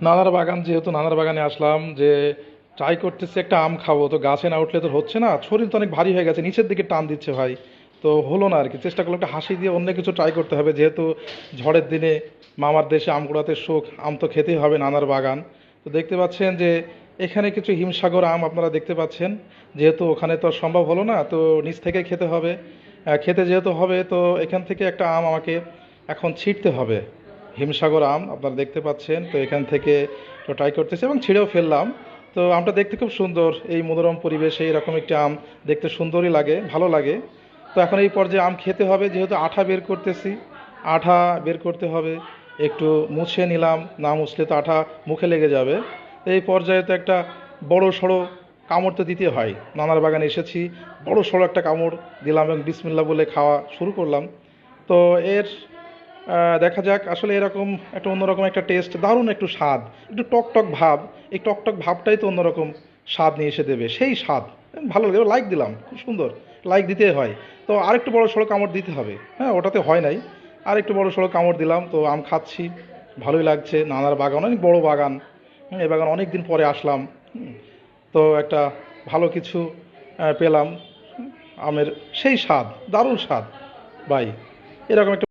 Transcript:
নানার বাগান, যেহেতু নানার বাগানে আসলাম, যে ট্রাই করতেছি একটা আম খাবো, তো গাছে না উঠলে তো হচ্ছে না, শরীর তো অনেক ভারী হয়ে গেছে, নিচের দিকে টান দিচ্ছে ভাই। তো হলো না আর কি, চেষ্টা করলাম একটা হাসি দিয়ে অন্য কিছু ট্রাই করতে হবে, যেহেতু ঝড়ের দিনে মামার দেশে আম কুড়াতে সুখ, আম তো খেতেই হবে, নানার বাগান। তো দেখতে পাচ্ছেন যে এখানে কিছু হিমসাগর আম আপনারা দেখতে পাচ্ছেন, যেহেতু ওখানে তো আর সম্ভব হলো না, তো নিচ থেকে খেতে হবে। খেতে যেহেতু হবে, তো এখান থেকে একটা আম আমাকে এখন ছিঁড়তে হবে। হিমসাগর আম আপনারা দেখতে পাচ্ছেন, তো এখান থেকে তো ট্রাই করতেছি এবং ছিঁড়েও ফেললাম। তো আমটা দেখতে খুব সুন্দর, এই মনোরম পরিবেশে এরকম একটি আম দেখতে সুন্দরই লাগে, ভালো লাগে। তো এখন এই পর্যায়ে আম খেতে হবে, যেহেতু আঠা বের করতেছি, আঠা বের করতে হবে। একটু মুছে নিলাম, না মুছলে তো আঠা মুখে লেগে যাবে। এই পর্যায়ে তো একটা বড় সড়ো কামড় তো দিতে হয়, নানার বাগানে এসেছি, বড় সড়ো একটা কামড় দিলাম এবং বিসমিল্লা বলে খাওয়া শুরু করলাম। তো এর দেখা যাক, আসলে এরকম একটা অন্যরকম একটা টেস্ট, দারুণ একটু স্বাদ, একটু টক টক ভাব। এই টক টক ভাবটাই তো অন্যরকম স্বাদ নিয়ে এসে দেবে, সেই স্বাদ। ভালো লাগে, লাইক দিলাম, খুব সুন্দর, লাইক দিতে হয়। তো আরেকটু বড় সড়ো কামড় দিতে হবে, হ্যাঁ ওটাতে হয় নাই, আর একটু বড় সড়ো কামড় দিলাম। তো আম খাচ্ছি, ভালোই লাগছে। নানার বাগান অনেক বড় বাগান, এই বাগান অনেক দিন পরে আসলাম। হুম, তো একটা ভালো কিছু পেলাম, আমের সেই স্বাদ, দারুণ স্বাদ ভাই। এরকম একটা